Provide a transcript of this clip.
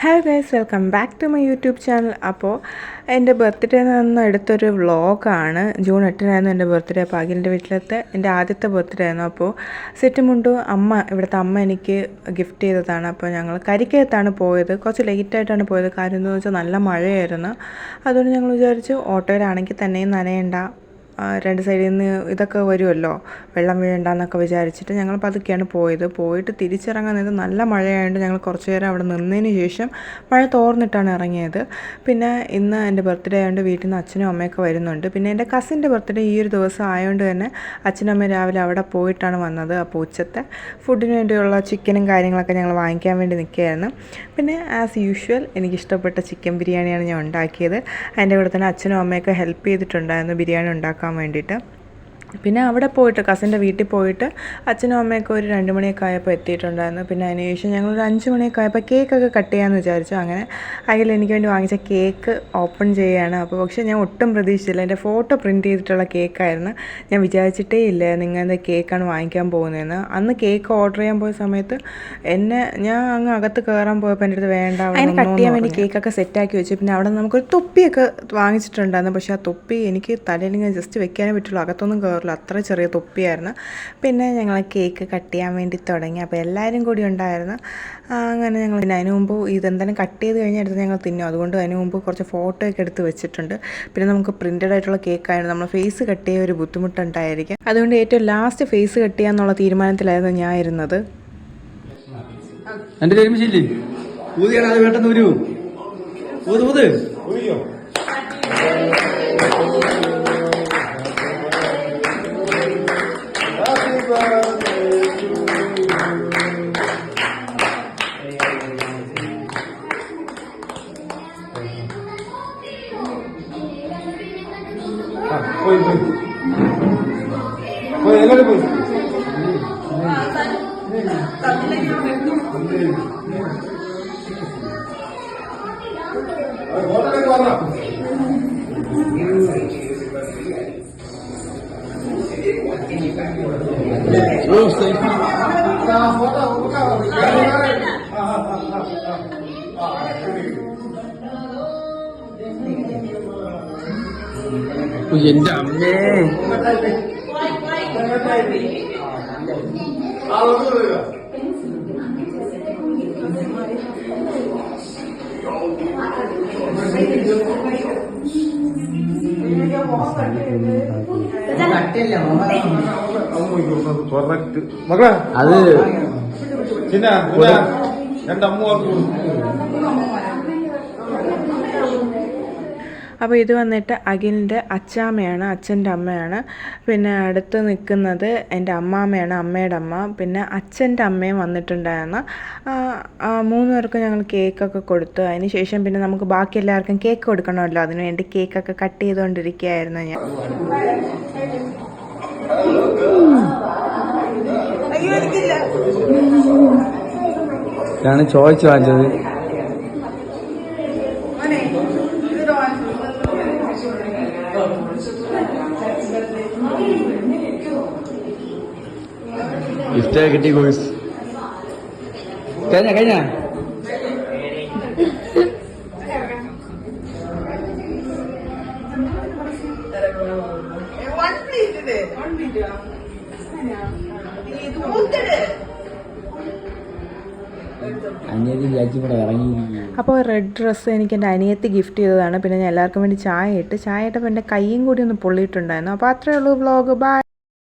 Hello guys, welcome back to my YouTube channel. അപ്പോൾ എൻ്റെ birthday നിന്ന് എടുത്തൊരു വ്ളോഗാണ്. ജൂൺ 8-നായിരുന്നു എൻ്റെ ബർത്ത്ഡേ. അപ്പോൾ അഖിലിൻ്റെ വീട്ടിലത്തെ എൻ്റെ ആദ്യത്തെ ബർത്ത്ഡേ ആയിരുന്നു. അപ്പോൾ സെറ്റ് മുണ്ടും ഇവിടുത്തെ അമ്മ എനിക്ക് ഗിഫ്റ്റ് ചെയ്തതാണ്. അപ്പോൾ ഞങ്ങൾ കരിക്കകത്താണ് പോയത്. കുറച്ച് ലേറ്റായിട്ടാണ് പോയത്. കാര്യം എന്താണെന്ന് വെച്ചാൽ നല്ല മഴയായിരുന്നു. അതുകൊണ്ട് ഞങ്ങൾ വിചാരിച്ചു ഓട്ടോയിലാണെങ്കിൽ തന്നെയും നനയണ്ട, രണ്ട് സൈഡിൽ നിന്ന് ഇതൊക്കെ വരുമല്ലോ, വെള്ളം വീഴണ്ടെന്നൊക്കെ വിചാരിച്ചിട്ട് ഞങ്ങൾ പതുക്കെയാണ് പോയിട്ട് തിരിച്ചിറങ്ങാൻ നേരത്ത് നല്ല മഴയായതുകൊണ്ട് ഞങ്ങൾ കുറച്ച് നേരം അവിടെ നിന്നതിന് ശേഷം മഴ തോർന്നിട്ടാണ് ഇറങ്ങിയത്. പിന്നെ ഇന്ന് എൻ്റെ ബർത്ത്ഡേ ആയതുകൊണ്ട് വീട്ടിൽ നിന്ന് അച്ഛനും അമ്മയൊക്കെ വരുന്നുണ്ട്. പിന്നെ എൻ്റെ കസിൻ്റെ ബർത്ത്ഡേ ഈ ഒരു ദിവസം ആയതുകൊണ്ട് തന്നെ അച്ഛനും അമ്മയും രാവിലെ അവിടെ പോയിട്ടാണ് വന്നത്. അപ്പോൾ ഉച്ചത്തെ ഫുഡിന് വേണ്ടിയുള്ള ചിക്കനും കാര്യങ്ങളൊക്കെ ഞങ്ങൾ വാങ്ങിക്കാൻ വേണ്ടി നിൽക്കുകയായിരുന്നു. പിന്നെ ആസ് യൂഷ്വൽ എനിക്കിഷ്ടപ്പെട്ട ചിക്കൻ ബിരിയാണിയാണ് ഞാൻ ഉണ്ടാക്കിയത്. അതിൻ്റെ കൂടെ തന്നെ അച്ഛനും അമ്മയൊക്കെ ഹെൽപ്പ് ചെയ്തിട്ടുണ്ടായിരുന്നു ബിരിയാണി ഉണ്ടാക്കാൻ വേണ്ടിയിട്ട്. പിന്നെ അവിടെ പോയിട്ട് കസിൻ്റെ വീട്ടിൽ പോയിട്ട് അച്ഛനും അമ്മയൊക്കെ ഒരു 2 മണിയൊക്കെ ആയപ്പോൾ എത്തിയിട്ടുണ്ടായിരുന്നു. പിന്നെ അതിന് ശേഷം ഞങ്ങളൊരു 5 മണിയൊക്കെ ആയപ്പോൾ കേക്കൊക്കെ കട്ട് ചെയ്യാമെന്ന് വിചാരിച്ചു. അങ്ങനെ അതിൽ എനിക്ക് വേണ്ടി വാങ്ങിച്ച കേക്ക് ഓപ്പൺ ചെയ്യുകയാണ്. അപ്പോൾ പക്ഷേ ഞാൻ ഒട്ടും പ്രതീക്ഷിച്ചില്ല. എൻ്റെ ഫോട്ടോ പ്രിൻറ്റ് ചെയ്തിട്ടുള്ള കേക്കായിരുന്നു. ഞാൻ വിചാരിച്ചിട്ടേ ഇല്ല നിങ്ങളുടെ കേക്കാണ് വാങ്ങിക്കാൻ പോകുന്നതെന്ന്. അന്ന് കേക്ക് ഓർഡർ ചെയ്യാൻ പോയ സമയത്ത് ഞാൻ അങ്ങ് അകത്ത് കയറാൻ പോയപ്പോൾ എൻ്റെ അടുത്ത് വേണ്ട, അതിന് കട്ട് ചെയ്യാൻ വേണ്ടി കേക്കൊക്കെ സെറ്റാക്കി വെച്ചു. പിന്നെ അവിടെ നമുക്കൊരു തൊപ്പിയൊക്കെ വാങ്ങിച്ചിട്ടുണ്ടായിരുന്നു. പക്ഷേ ആ തൊപ്പി എനിക്ക് തലയിൽ ഇങ്ങനെ ജസ്റ്റ് വെക്കാനേ പറ്റുള്ളൂ, അകത്തൊന്നും കയറില്ല, അത്ര ചെറിയ തൊപ്പിയായിരുന്നു. പിന്നെ ഞങ്ങൾ കേക്ക് കട്ട് ചെയ്യാൻ വേണ്ടി തുടങ്ങി. അപ്പോൾ എല്ലാവരും കൂടി ഉണ്ടായിരുന്നു. അങ്ങനെ ഞങ്ങൾ പിന്നെ അതിന് മുമ്പ് ഇതെന്തായാലും കട്ട് ചെയ്ത് കഴിഞ്ഞാൽ എടുത്ത് ഞങ്ങൾ തിന്നും. അതുകൊണ്ട് അതിന് മുമ്പ് കുറച്ച് ഫോട്ടോ ഒക്കെ എടുത്ത് വെച്ചിട്ടുണ്ട്. പിന്നെ നമുക്ക് പ്രിൻറ്റഡ് ആയിട്ടുള്ള കേക്കായിരുന്നു. നമ്മൾ ഫേസ് കട്ട് ചെയ്യാൻ ഒരു ബുദ്ധിമുട്ടുണ്ടായിരിക്കും. അതുകൊണ്ട് ഏറ്റവും ലാസ്റ്റ് ഫേസ് കട്ട് ചെയ്യാന്നുള്ള തീരുമാനത്തിലായിരുന്നു ഞാൻ ഇരുന്നത്. എന്റെ ഒരുമിച്ചില്ലേ ഊതിയാണ് അത് വേണ്ടെന്ന് ഒരു ഊത് ഊത് പോയി എല്ലാവരും പോയി. എന്റെ അമ്മേ മകളെ അത് അപ്പോൾ ഇത് വന്നിട്ട് അഖിലിൻ്റെ അച്ചാമ്മയാണ്, അച്ഛൻ്റെ അമ്മയാണ്. പിന്നെ അടുത്ത് നിൽക്കുന്നത് എൻ്റെ അമ്മാമ്മയാണ്, അമ്മയുടെ അമ്മ. പിന്നെ അച്ഛൻ്റെ അമ്മയും വന്നിട്ടുണ്ടായിരുന്നു. 3 പേർക്ക് ഞങ്ങൾ കേക്കൊക്കെ കൊടുത്തു. അതിന് ശേഷം പിന്നെ നമുക്ക് ബാക്കി എല്ലാവർക്കും കേക്ക് കൊടുക്കണമല്ലോ, അതിന് വേണ്ടി കേക്കൊക്കെ കട്ട് ചെയ്തുകൊണ്ടിരിക്കുകയായിരുന്നു ഞാൻ. ഞാൻ ചോദിച്ചു വാങ്ങിച്ചത്. ഗിഫ്റ്റ് കിട്ടി കോഴ്സ് കഴിഞ്ഞ അപ്പോൾ റെഡ് ഡ്രസ്സ് എനിക്ക് എൻ്റെ അനിയത്തി ഗിഫ്റ്റ് ചെയ്തതാണ്. പിന്നെ ഞാൻ എല്ലാവർക്കും വേണ്ടി ചായ ഇട്ടപ്പോൾ എൻ്റെ കൈയും കൂടി ഒന്ന് പൊള്ളിയിട്ടുണ്ടായിരുന്നു. അപ്പോൾ അത്രയേ ഉള്ളൂ വ്ളോഗ്. ബൈ.